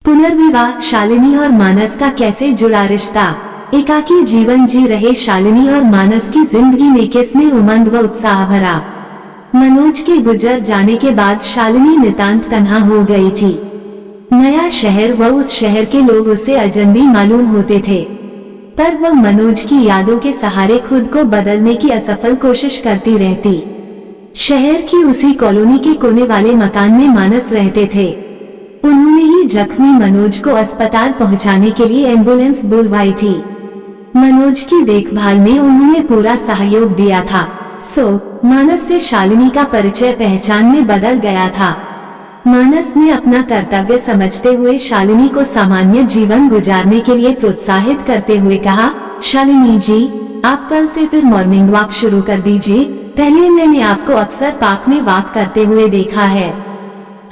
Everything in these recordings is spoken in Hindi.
पुनर्विवाह, शालिनी और मानस का कैसे जुड़ा रिश्ता। एकाकी जीवन जी रहे शालिनी और मानस की जिंदगी में किसमें उमंग व उत्साह भरा। मनोज के गुजर जाने के बाद शालिनी नितांत तन्हा हो गई थी। नया शहर व उस शहर के लोग उसे अजनबी मालूम होते थे, पर वह मनोज की यादों के सहारे खुद को बदलने की असफल कोशिश करती रहती। शहर की उसी कॉलोनी के कोने वाले मकान में मानस रहते थे। उन्होंने ही जख्मी मनोज को अस्पताल पहुंचाने के लिए एम्बुलेंस बुलवाई थी। मनोज की देखभाल में उन्होंने पूरा सहयोग दिया था। मानस से शालिनी का परिचय पहचान में बदल गया था। मानस ने अपना कर्तव्य समझते हुए शालिनी को सामान्य जीवन गुजारने के लिए प्रोत्साहित करते हुए कहा, शालिनी जी, आप कल से फिर मॉर्निंग वॉक शुरू कर दीजिए। पहले मैंने आपको अक्सर पार्क में वॉक करते हुए देखा है।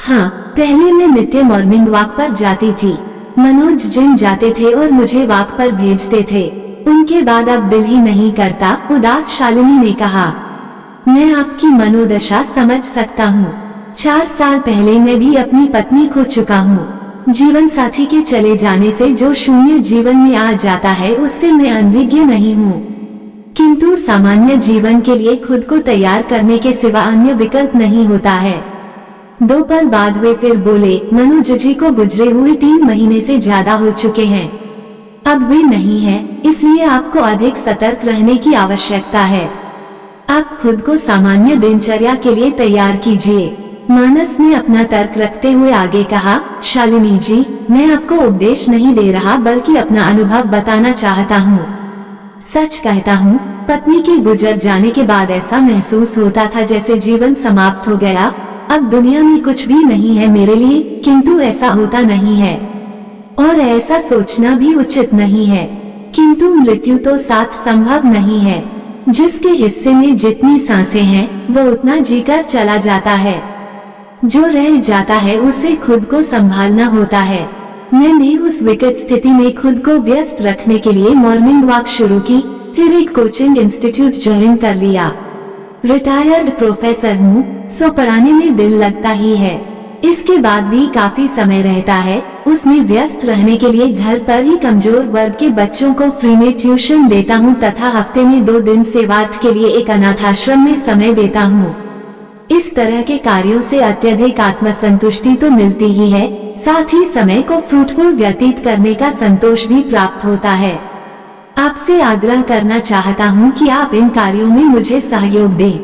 हाँ, पहले मैं नित्य मॉर्निंग वॉक पर जाती थी। मनोज जिम जाते थे और मुझे वॉक पर भेजते थे। उनके बाद अब दिल ही नहीं करता, उदास शालिनी ने कहा। मैं आपकी मनोदशा समझ सकता हूँ। 4 साल पहले मैं भी अपनी पत्नी खो चुका हूँ। जीवन साथी के चले जाने से जो शून्य जीवन में आ जाता है, उससे मैं अनभिज्ञ नहीं हूँ, किंतु सामान्य जीवन के लिए खुद को तैयार करने के सिवा अन्य विकल्प नहीं होता है। 2 पल बाद वे फिर बोले, मनोज जी को गुजरे हुए 3 महीने से ज्यादा हो चुके हैं। अब वे नहीं हैं, इसलिए आपको अधिक सतर्क रहने की आवश्यकता है। आप खुद को सामान्य दिनचर्या के लिए तैयार कीजिए। मानस ने अपना तर्क रखते हुए आगे कहा, शालिनी जी, मैं आपको उपदेश नहीं दे रहा बल्कि अपना अनुभव बताना चाहता हूँ। सच कहता हूँ, पत्नी के गुजर जाने के बाद ऐसा महसूस होता था जैसे जीवन समाप्त हो गया। अब दुनिया में कुछ भी नहीं है मेरे लिए, किंतु ऐसा होता नहीं है और ऐसा सोचना भी उचित नहीं है। किंतु मृत्यु तो साथ संभव नहीं है। जिसके हिस्से में जितनी सांसें हैं, वो उतना जीकर चला जाता है। जो रह जाता है उसे खुद को संभालना होता है। मैंने उस विकट स्थिति में खुद को व्यस्त रखने के लिए मॉर्निंग वॉक शुरू की, फिर एक कोचिंग इंस्टीट्यूट ज्वाइन कर लिया। रिटायर्ड प्रोफेसर हूँ, सो पढ़ाने में दिल लगता ही है। इसके बाद भी काफी समय रहता है, उसमें व्यस्त रहने के लिए घर पर ही कमजोर वर्ग के बच्चों को फ्री में ट्यूशन देता हूँ तथा हफ्ते में 2 दिन सेवार्थ के लिए एक अनाथाश्रम में समय देता हूँ। इस तरह के कार्यों से अत्यधिक आत्मसंतुष्टि तो मिलती ही है, साथ ही समय को फ्रूटफुल व्यतीत करने का संतोष भी प्राप्त होता है। आपसे आग्रह करना चाहता हूँ कि आप इन कार्यों में मुझे सहयोग दें।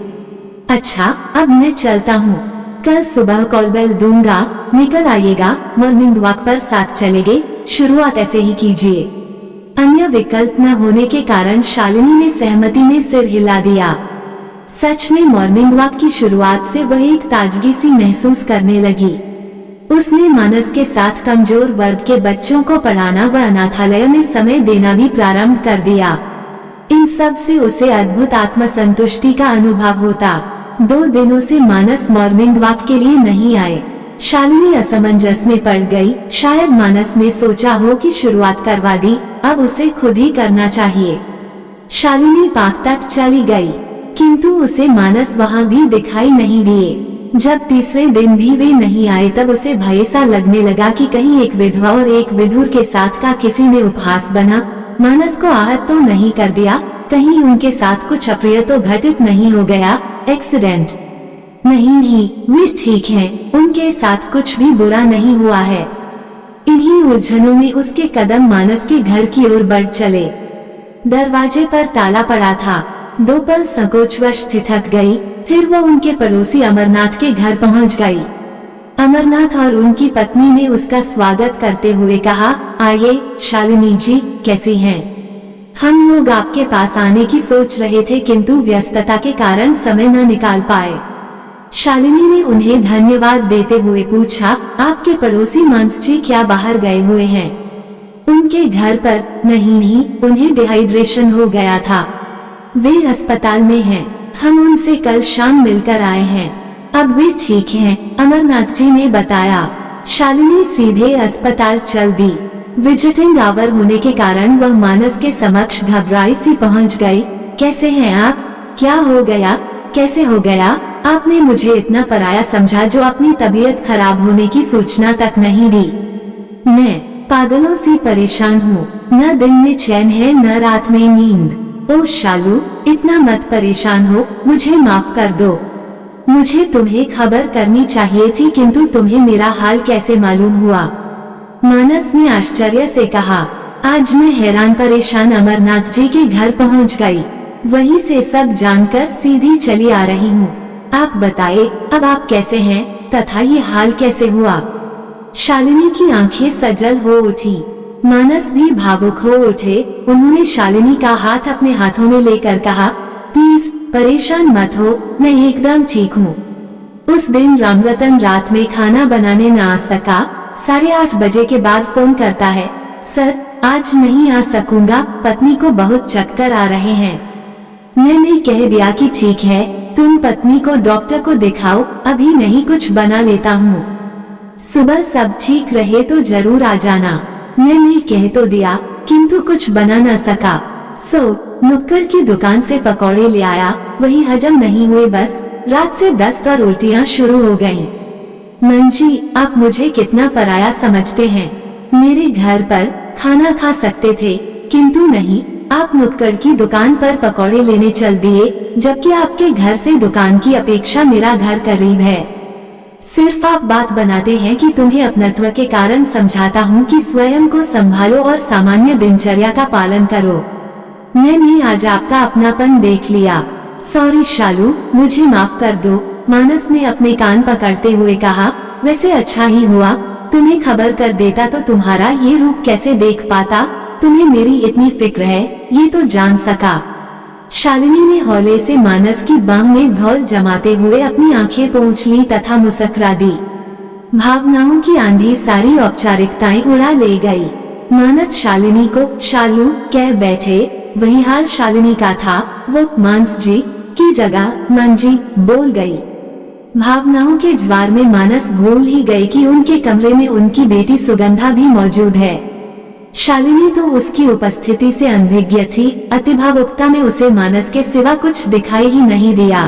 अच्छा, अब मैं चलता हूँ। कल सुबह कॉल बेल दूंगा, निकल आइएगा। मॉर्निंग वॉक पर साथ चलेंगे। शुरुआत ऐसे ही कीजिए। अन्य विकल्प न होने के कारण शालिनी ने सहमति में सिर हिला दिया। सच में मॉर्निंग वॉक की शुरुआत से वह एक ताजगी सी महसूस करने लगी। उसने मानस के साथ कमजोर वर्ग के बच्चों को पढ़ाना व अनाथालय में समय देना भी प्रारंभ कर दिया। इन सब से उसे अद्भुत आत्मसंतुष्टि का अनुभव होता। 2 दिनों से मानस मॉर्निंग वॉक के लिए नहीं आए। शालिनी असमंजस में पड़ गई। शायद मानस ने सोचा हो कि शुरुआत करवा दी, अब उसे खुद ही करना चाहिए। शालिनी पार्क तक चली गई, किंतु उसे मानस वहाँ भी दिखाई नहीं दिए। जब तीसरे दिन भी वे नहीं आए तब उसे भय सा लगने लगा कि कहीं एक विधवा और एक विधुर के साथ का किसी ने उपहास बना मानस को आहत तो नहीं कर दिया, कहीं उनके साथ कुछ अप्रिय तो घटित नहीं हो गया। एक्सीडेंट नहीं, वे ठीक हैं, उनके साथ कुछ भी बुरा नहीं हुआ है। इन्हीं उलझनों में उसके कदम मानस के घर की ओर बढ़ चले। दरवाजे पर ताला पड़ा था। 2 पल संकोचवश ठिठक गई, फिर वो उनके पड़ोसी अमरनाथ के घर पहुंच गई। अमरनाथ और उनकी पत्नी ने उसका स्वागत करते हुए कहा, आइए शालिनी जी, कैसी हैं? हम लोग आपके पास आने की सोच रहे थे, किंतु व्यस्तता के कारण समय न निकाल पाए। शालिनी ने उन्हें धन्यवाद देते हुए पूछा, आपके पड़ोसी मानस जी क्या बाहर गए हुए हैं? उनके घर पर? नहीं, उन्हें डिहाइड्रेशन हो गया था। वे अस्पताल में हैं। हम उनसे कल शाम मिलकर आए हैं। अब वे ठीक हैं, अमरनाथ जी ने बताया। शालिनी सीधे अस्पताल चल दी। विजिटिंग आवर होने के कारण वह मानस के समक्ष घबराई सी पहुंच गई। कैसे हैं आप? क्या हो गया? कैसे हो गया? आपने मुझे इतना पराया समझा जो अपनी तबीयत खराब होने की सूचना तक नहीं दी। मैं पागलों से परेशान हूँ, न दिन में चैन है न रात में नींद। ओ शालू, इतना मत परेशान हो, मुझे माफ कर दो। मुझे तुम्हें खबर करनी चाहिए थी, किंतु तुम्हें मेरा हाल कैसे मालूम हुआ? मानस ने आश्चर्य से कहा। आज मैं हैरान परेशान अमरनाथ जी के घर पहुंच गई, वहीं से सब जानकर सीधी चली आ रही हूँ। आप बताए, अब आप कैसे हैं तथा ये हाल कैसे हुआ? शालिनी की आंखें सजल हो उठी। मानस भी भावुक हो उठे। उन्होंने शालिनी का हाथ अपने हाथों में लेकर कहा, प्लीज परेशान मत हो, मैं एकदम ठीक हूँ। उस दिन रामरतन रात में खाना बनाने न आ सका। 8:30 बजे के बाद फोन करता है, सर आज नहीं आ सकूंगा, पत्नी को बहुत चक्कर आ रहे हैं। मैंने कह दिया कि ठीक है, तुम पत्नी को डॉक्टर को दिखाओ, अभी नहीं कुछ बना लेता हूँ। सुबह सब ठीक रहे तो जरूर आ जाना। मैंने कह तो दिया, किंतु कुछ बना न सका। नुक्कड़ की दुकान से पकौड़े ले आया, वही हजम नहीं हुए, बस रात से दस्त और उल्टियाँ शुरू हो गयीं। मंजी, आप मुझे कितना पराया समझते हैं। मेरे घर पर खाना खा सकते थे, किंतु नहीं, आप नुक्कड़ की दुकान पर पकौड़े लेने चल दिए, जबकि आपके घर से दुकान की अपेक्षा मेरा घर करीब है। सिर्फ आप बात बनाते हैं कि तुम्हें अपनत्व के कारण समझाता हूँ कि स्वयं को संभालो और सामान्य दिनचर्या का पालन करो। मैंने आज आपका अपनापन देख लिया। सॉरी शालू, मुझे माफ कर दो। मानस ने अपने कान पकड़ते हुए कहा, वैसे अच्छा ही हुआ, तुम्हें खबर कर देता तो तुम्हारा ये रूप कैसे देख पाता। तुम्हें मेरी इतनी फिक्र है, ये तो जान सका। शालिनी ने हौले से मानस की बाह में धौल जमाते हुए अपनी आंखें पोंछ ली तथा मुस्कुरा दी। भावनाओं की आंधी सारी औपचारिकताएं उड़ा ले गई। मानस शालिनी को शालू कह बैठे, वही हाल शालिनी का था। वो मानस जी की जगह मंजी बोल गई। भावनाओं के ज्वार में मानस भूल ही गई कि उनके कमरे में उनकी बेटी सुगंधा भी मौजूद है। शालिनी तो उसकी उपस्थिति से अनभिज्ञ थी। अतिभावुकता में उसे मानस के सिवा कुछ दिखाई ही नहीं दिया।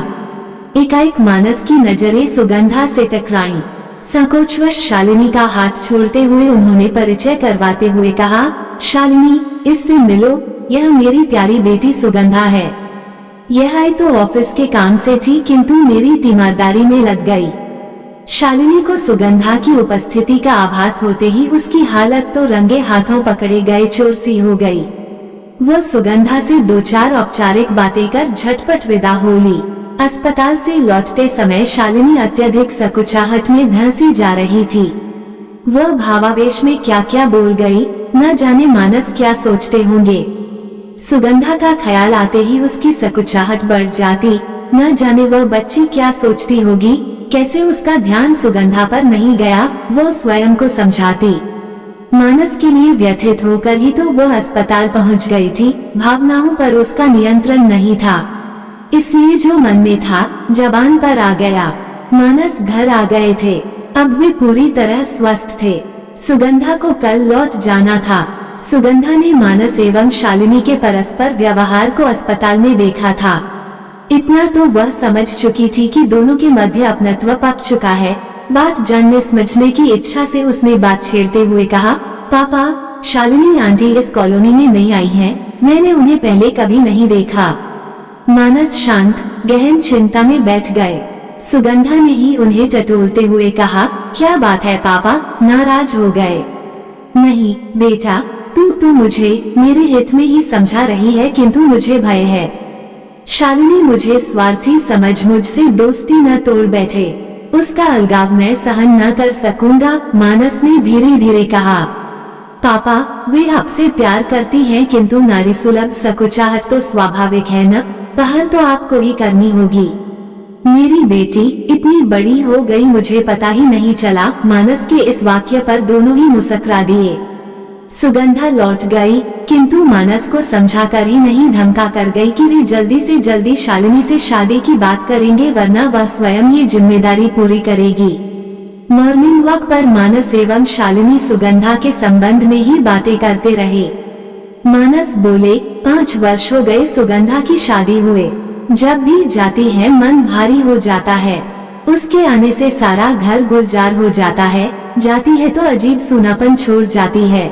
एकाएक मानस की नजरें सुगंधा से टकराईं। संकोचवश शालिनी का हाथ छोड़ते हुए उन्होंने परिचय करवाते हुए कहा, शालिनी, इससे मिलो, यह मेरी प्यारी बेटी सुगंधा है। यह आई तो ऑफिस के काम से थी, किंतु मेरी तीमारदारी में लग गई। शालिनी को सुगंधा की उपस्थिति का आभास होते ही उसकी हालत तो रंगे हाथों पकड़े गए चोर सी हो गई। वह सुगंधा से 2-4 औपचारिक बातें कर झटपट विदा हो ली। अस्पताल से लौटते समय शालिनी अत्यधिक सकुचाहट में धंसी जा रही थी। वह भावावेश में क्या क्या बोल गई, न जाने मानस क्या सोचते होंगे। सुगंधा का ख्याल आते ही उसकी सकुचाहट बढ़ जाती। न जाने वह बच्ची क्या सोचती होगी। कैसे उसका ध्यान सुगंधा पर नहीं गया, वो स्वयं को समझाती। मानस के लिए व्यथित होकर ही तो वह अस्पताल पहुंच गई थी। भावनाओं पर उसका नियंत्रण नहीं था, इसलिए जो मन में था जबान पर आ गया। मानस घर आ गए थे, अब वे पूरी तरह स्वस्थ थे। सुगंधा को कल लौट जाना था। सुगंधा ने मानस एवं शालिनी के परस्पर व्यवहार को अस्पताल में देखा था। इतना तो वह समझ चुकी थी कि दोनों के मध्य अपनत्व पक चुका है। बात जानने समझने की इच्छा से उसने बात छेड़ते हुए कहा, पापा, शालिनी आंटी इस कॉलोनी में नहीं आई हैं, मैंने उन्हें पहले कभी नहीं देखा। मानस शांत गहन चिंता में बैठ गए। सुगंधा ने ही उन्हें टटोलते हुए कहा, क्या बात है पापा, नाराज हो गए? नहीं बेटा, तू मुझे मेरे हित में ही समझा रही है, किंतु मुझे भय है। शालिनी मुझे स्वार्थी समझ मुझसे दोस्ती न तोड़ बैठे, उसका अलगाव मैं सहन न कर सकूंगा। मानस ने धीरे धीरे कहा, पापा, वे आपसे प्यार करती हैं, किंतु नारी सुलभ सकुचाहट तो स्वाभाविक है न, पहल तो आपको ही करनी होगी। मेरी बेटी इतनी बड़ी हो गई, मुझे पता ही नहीं चला। मानस के इस वाक्य पर दोनों ही मुस्कुरा दिए। सुगंधा लौट गई, किंतु मानस को समझा कर ही नहीं धमका कर गई कि वे जल्दी से जल्दी शालिनी से शादी की बात करेंगे, वरना वह स्वयं ये जिम्मेदारी पूरी करेगी। मॉर्निंग वॉक पर मानस एवं शालिनी सुगंधा के संबंध में ही बातें करते रहे। मानस बोले, 5 वर्ष हो गए सुगंधा की शादी हुए, जब भी जाती है मन भारी हो जाता है। उसके आने से सारा घर गुलजार हो जाता है। जाती है तो अजीब सूनापन छोड़ जाती है।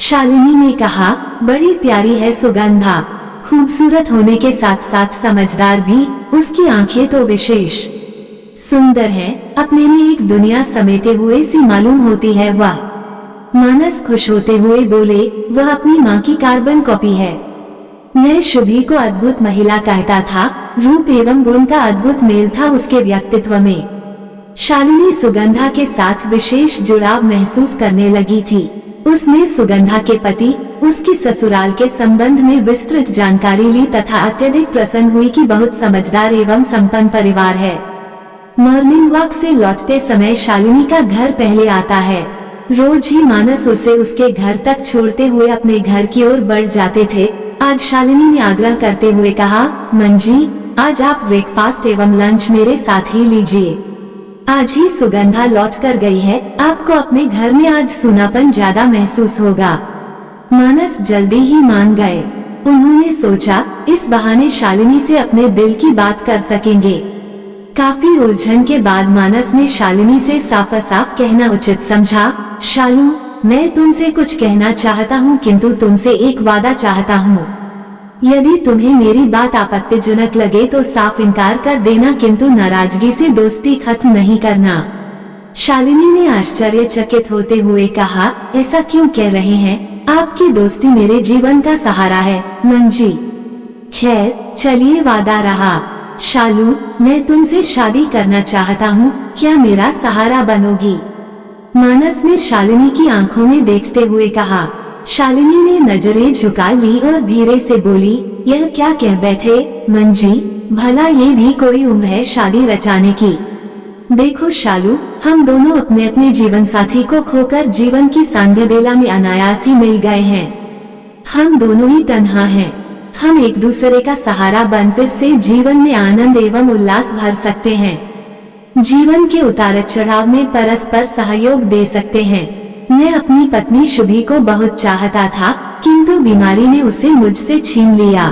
शालिनी ने कहा, बड़ी प्यारी है सुगंधा, खूबसूरत होने के साथ साथ समझदार भी। उसकी आंखें तो विशेष सुंदर हैं, अपने में एक दुनिया समेटे हुए सी मालूम होती है वह। मानस खुश होते हुए बोले, वह अपनी माँ की कार्बन कॉपी है। मैं शुभी को अद्भुत महिला कहता था, रूप एवं गुण का अद्भुत मेल था उसके व्यक्तित्व में। शालिनी सुगंधा के साथ विशेष जुड़ाव महसूस करने लगी थी। उसने सुगंधा के पति, उसकी ससुराल के संबंध में विस्तृत जानकारी ली तथा अत्यधिक प्रसन्न हुई कि बहुत समझदार एवं संपन्न परिवार है। मॉर्निंग वॉक से लौटते समय शालिनी का घर पहले आता है। रोज ही मानस उसे उसके घर तक छोड़ते हुए अपने घर की ओर बढ़ जाते थे। आज शालिनी ने आग्रह करते हुए कहा, मंजी, आज आप ब्रेकफास्ट एवं लंच मेरे साथ ही लीजिए। आज ही सुगंधा लौट कर गई है, आपको अपने घर में आज सूनापन ज्यादा महसूस होगा। मानस जल्दी ही मान गए। उन्होंने सोचा, इस बहाने शालिनी से अपने दिल की बात कर सकेंगे। काफी उलझन के बाद मानस ने शालिनी से साफ साफ कहना उचित समझा, शालू, मैं तुमसे कुछ कहना चाहता हूँ, किंतु तुमसे एक वादा चाहता हूँ। यदि तुम्हें मेरी बात आपत्तिजनक लगे तो साफ इनकार कर देना, किंतु नाराजगी से दोस्ती खत्म नहीं करना। शालिनी ने आश्चर्यचकित होते हुए कहा, ऐसा क्यों कह रहे हैं? आपकी दोस्ती मेरे जीवन का सहारा है मंजी। खैर चलिए, वादा रहा। शालू, मैं तुमसे शादी करना चाहता हूँ, क्या मेरा सहारा बनोगी? मानस ने शालिनी की आंखों में देखते हुए कहा। शालिनी ने नजरें झुका ली और धीरे से बोली, यह क्या कह बैठे मंजी, भला ये भी कोई उम्र है शादी रचाने की? देखो शालू, हम दोनों अपने अपने जीवन साथी को खोकर जीवन की सांध्य बेला में अनायास ही मिल गए हैं। हम दोनों ही तन्हा हैं। हम एक दूसरे का सहारा बन फिर से जीवन में आनंद एवं उल्लास भर सकते हैं। जीवन के उतार चढ़ाव में परस्पर सहयोग दे सकते हैं। मैं अपनी पत्नी शुभी को बहुत चाहता था, किंतु बीमारी ने उसे मुझसे छीन लिया।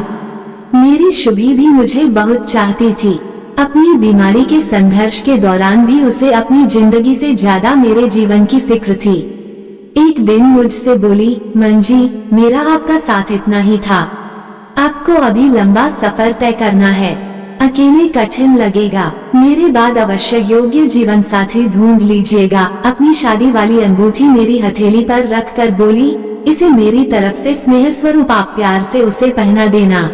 मेरी शुभी भी मुझे बहुत चाहती थी। अपनी बीमारी के संघर्ष के दौरान भी उसे अपनी जिंदगी से ज्यादा मेरे जीवन की फिक्र थी। एक दिन मुझसे बोली, मंजी, मेरा आपका साथ इतना ही था। आपको अभी लंबा सफर तय करना है, अकेले कठिन लगेगा। मेरे बाद अवश्य योग्य जीवन साथी ढूंढ लीजिएगा। अपनी शादी वाली अंगूठी मेरी हथेली पर रख कर बोली, इसे मेरी तरफ से स्नेह स्वरूप आप प्यार से उसे पहना देना।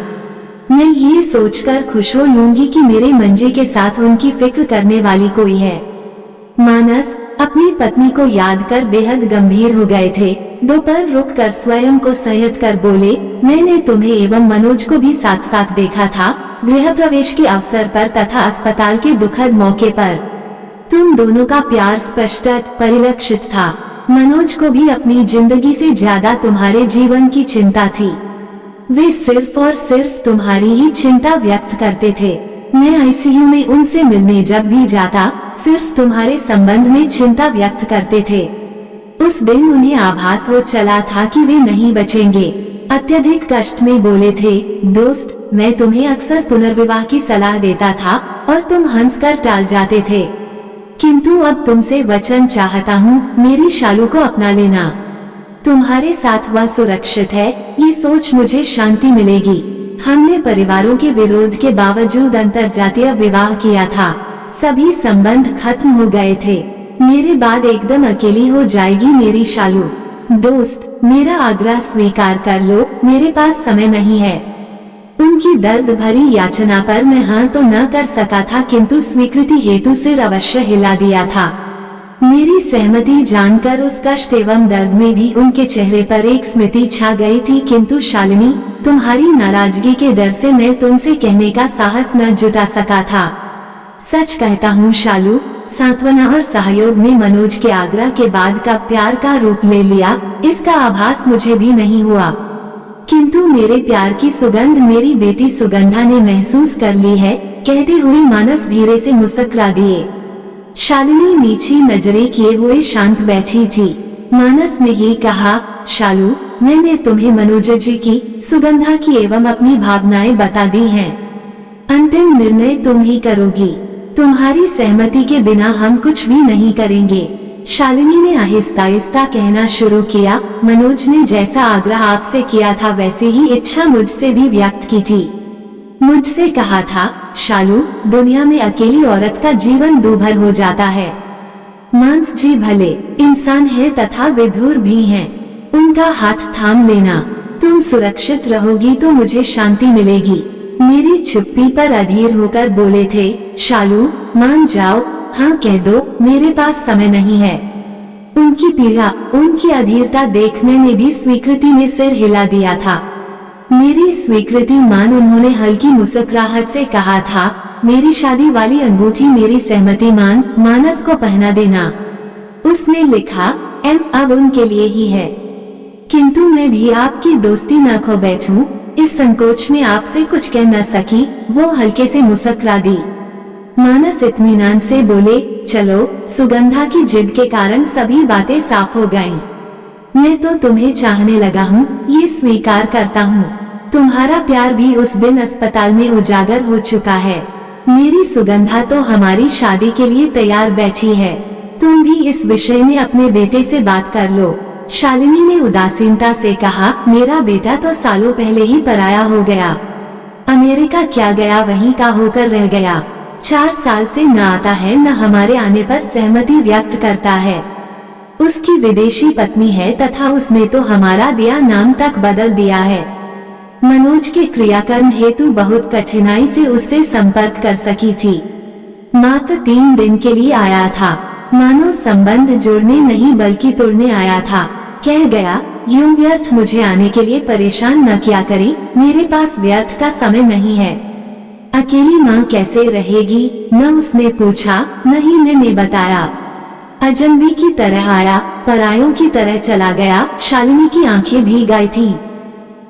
मैं ये सोचकर खुश हो लूंगी कि मेरे मंजी के साथ उनकी फिक्र करने वाली कोई है। मानस अपनी पत्नी को याद कर बेहद गंभीर हो गए थे। दोपहर रुक कर स्वयं को संयत कर बोले, मैंने तुम्हें एवं मनोज को भी साथ साथ देखा था, गृह प्रवेश के अवसर पर तथा अस्पताल के दुखद मौके पर। तुम दोनों का प्यार स्पष्ट परिलक्षित था। मनोज को भी अपनी जिंदगी से ज्यादा तुम्हारे जीवन की चिंता थी। वे सिर्फ और सिर्फ तुम्हारी ही चिंता व्यक्त करते थे। मैं आईसीयू में उनसे मिलने जब भी जाता, सिर्फ तुम्हारे संबंध में चिंता व्यक्त करते थे। उस दिन उन्हें आभास हो चला था कि वे नहीं बचेंगे। अत्यधिक कष्ट में बोले थे, दोस्त, मैं तुम्हें अक्सर पुनर्विवाह की सलाह देता था और तुम हंसकर टाल जाते थे, किंतु अब तुमसे वचन चाहता हूँ, मेरी शालू को अपना लेना। तुम्हारे साथ वह सुरक्षित है, ये सोच मुझे शांति मिलेगी। हमने परिवारों के विरोध के बावजूद अंतरजातीय विवाह किया था। सभी संबंध खत्म हो गए थे। मेरे बाद एकदम अकेली हो जाएगी मेरी शालू। दोस्त, मेरा आग्रह स्वीकार कर लो, मेरे पास समय नहीं है। उनकी दर्द भरी याचना पर मैं हाँ तो न कर सका था, किंतु स्वीकृति हेतु सिर अवश्य हिला दिया था। मेरी सहमति जानकर उस कष्ट एवं दर्द में भी उनके चेहरे पर एक स्मृति छा गई थी। किंतु शालिनी, तुम्हारी नाराजगी के डर से मैं तुमसे कहने का साहस न जुटा सका था। सच कहता हूँ शालू, सांत्वना और सहयोग ने मनोज के आग्रह के बाद का प्यार का रूप ले लिया, इसका आभास मुझे भी नहीं हुआ। किंतु मेरे प्यार की सुगंध मेरी बेटी सुगंधा ने महसूस कर ली है, कहते हुए मानस धीरे से मुस्कुरा दिए। शालिनी नीची नजरें किए हुए शांत बैठी थी। मानस ने ही कहा, शालू, मैंने तुम्हें मनोज जी की, सुगंधा की एवं अपनी भावनाएं बता दी हैं। अंतिम निर्णय तुम ही करोगी। तुम्हारी सहमति के बिना हम कुछ भी नहीं करेंगे। शालिनी ने आहिस्ता आहिस्ता कहना शुरू किया, मनोज ने जैसा आग्रह आपसे किया था वैसे ही इच्छा मुझसे भी व्यक्त की थी। मुझसे कहा था, शालू, दुनिया में अकेली औरत का जीवन दूभर हो जाता है। मानस जी भले इंसान है तथा विधुर भी हैं। उनका हाथ थाम लेना, तुम सुरक्षित रहोगी तो मुझे शांति मिलेगी। मेरी चुप्पी पर अधीर होकर बोले थे, शालू मान जाओ, हाँ कह दो, मेरे पास समय नहीं है। उनकी पीड़ा, उनकी अधीरता देख मैंने भी स्वीकृति में सिर हिला दिया था। मेरी स्वीकृति मान उन्होंने हल्की मुस्कुराहट से कहा था, मेरी शादी वाली अंगूठी मेरी सहमति मान मानस को पहना देना। उसने लिखा, अब उनके लिए ही है, किंतु मैं भी आपकी दोस्ती न खो बैठूं, इस संकोच में आपसे कुछ कह न सकी। वो हल्के से मुस्कुरा दी। मानस इत्मीनान से बोले, चलो, सुगंधा की जिद के कारण सभी बातें साफ हो गईं। मैं तो तुम्हें चाहने लगा हूँ, ये स्वीकार करता हूँ। तुम्हारा प्यार भी उस दिन अस्पताल में उजागर हो चुका है। मेरी सुगंधा तो हमारी शादी के लिए तैयार बैठी है। तुम भी इस विषय में अपने बेटे से बात कर लो। शालिनी ने उदासीनता से कहा, मेरा बेटा तो सालों पहले ही पराया हो गया। अमेरिका क्या गया, वहीं का होकर रह गया। 4 साल से न आता है, न हमारे आने पर सहमति व्यक्त करता है। उसकी विदेशी पत्नी है तथा उसने तो हमारा दिया नाम तक बदल दिया है। मनोज के क्रियाकर्म हेतु बहुत कठिनाई से उससे संपर्क कर सकी थी। मात्र 3 दिन के लिए आया था, मानो संबंध जोड़ने नहीं बल्कि तोड़ने आया था। कह गया, यूं व्यर्थ मुझे आने के लिए परेशान न किया करें, मेरे पास व्यर्थ का समय नहीं है। अकेली माँ कैसे रहेगी, न उसने पूछा, न ही मैंने बताया। अजनबी की तरह आया, परायों की तरह चला गया। शालिनी की आंखें भीग आई थीं।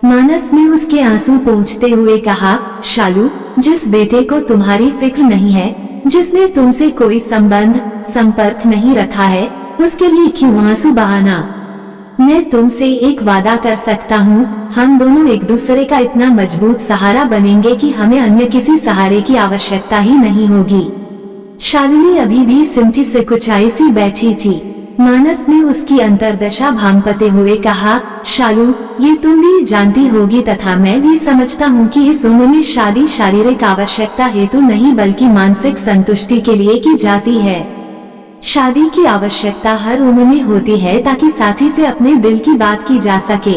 मानस ने उसके आंसू पोंछते हुए कहा, शालू, जिस बेटे को तुम्हारी फिक्र नहीं है, जिसने तुमसे कोई संबंध संपर्क नहीं रखा है, उसके लिए क्यों आंसू बहाना। मैं तुमसे एक वादा कर सकता हूँ, हम दोनों एक दूसरे का इतना मजबूत सहारा बनेंगे कि हमें अन्य किसी सहारे की आवश्यकता ही नहीं होगी। शालिनी अभी भी सिमटी से कुचाई सी बैठी थी। मानस ने उसकी अंतर्दशा भांपते हुए कहा, शालू, ये तुम भी जानती होगी तथा मैं भी समझता हूँ कि इस उम्र में शादी शारीरिक आवश्यकता हेतु नहीं बल्कि मानसिक संतुष्टि के लिए की जाती है। शादी की आवश्यकता हर उम्र में होती है ताकि साथी से अपने दिल की बात की जा सके।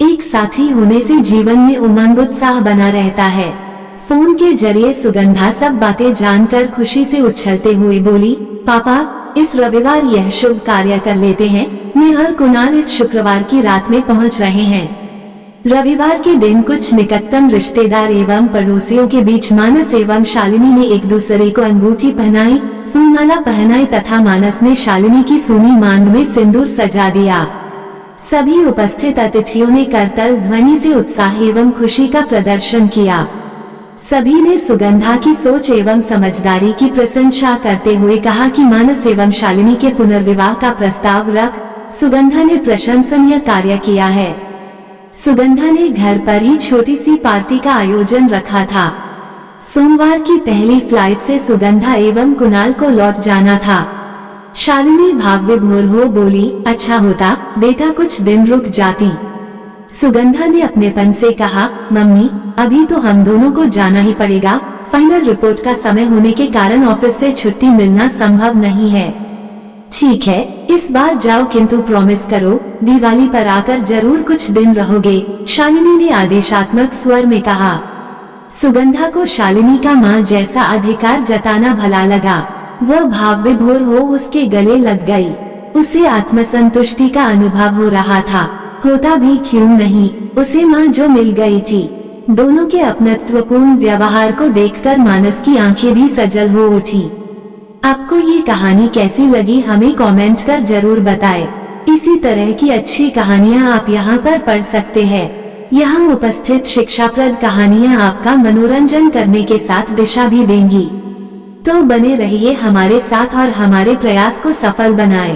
एक साथी होने से जीवन में उमंग उत्साह बना रहता है। फोन के जरिए सुगंधा सब बातें जानकर खुशी से उछलते हुए बोली, पापा, इस रविवार यह शुभ कार्य कर लेते हैं। मैं और कुणाल इस शुक्रवार की रात में पहुंच रहे हैं। रविवार के दिन कुछ निकटतम रिश्तेदार एवं पड़ोसियों के बीच मानस एवं शालिनी ने एक दूसरे को अंगूठी पहनाई, फूलमाला पहनाई तथा मानस ने शालिनी की सूनी मांग में सिंदूर सजा दिया। सभी उपस्थित अतिथियों ने करतल ध्वनि से उत्साह एवं खुशी का प्रदर्शन किया। सभी ने सुगंधा की सोच एवं समझदारी की प्रशंसा करते हुए कहा कि मानस एवं शालिनी के पुनर्विवाह का प्रस्ताव रख सुगंधा ने प्रशंसनीय कार्य किया है। सुगंधा ने घर पर ही छोटी सी पार्टी का आयोजन रखा था। सोमवार की पहली फ्लाइट से सुगंधा एवं कुणाल को लौट जाना था। शालिनी भाव विभोर हो बोली, अच्छा होता बेटा कुछ दिन रुक जाती। सुगंधा ने अपनेपन से कहा, मम्मी, अभी तो हम दोनों को जाना ही पड़ेगा। फाइनल रिपोर्ट का समय होने के कारण ऑफिस से छुट्टी मिलना संभव नहीं है। ठीक है, इस बार जाओ, किंतु प्रॉमिस करो दिवाली पर आकर जरूर कुछ दिन रहोगे, शालिनी ने आदेशात्मक स्वर में कहा। सुगंधा को शालिनी का माँ जैसा अधिकार जताना भला लगा। वह भाव विभोर हो उसके गले लग गई। उसे आत्मसंतुष्टि का अनुभव हो रहा था। होता भी क्यों नहीं, उसे माँ जो मिल गई थी। दोनों के अपनत्वपूर्ण व्यवहार को देखकर मानस की आंखें भी सजल हो उठी। आपको ये कहानी कैसी लगी हमें कमेंट कर जरूर बताएं। इसी तरह की अच्छी कहानियाँ आप यहाँ पर पढ़ सकते हैं। यहाँ उपस्थित शिक्षाप्रद कहानियाँ आपका मनोरंजन करने के साथ दिशा भी देंगी। तो बने रहिए हमारे साथ और हमारे प्रयास को सफल बनाएं।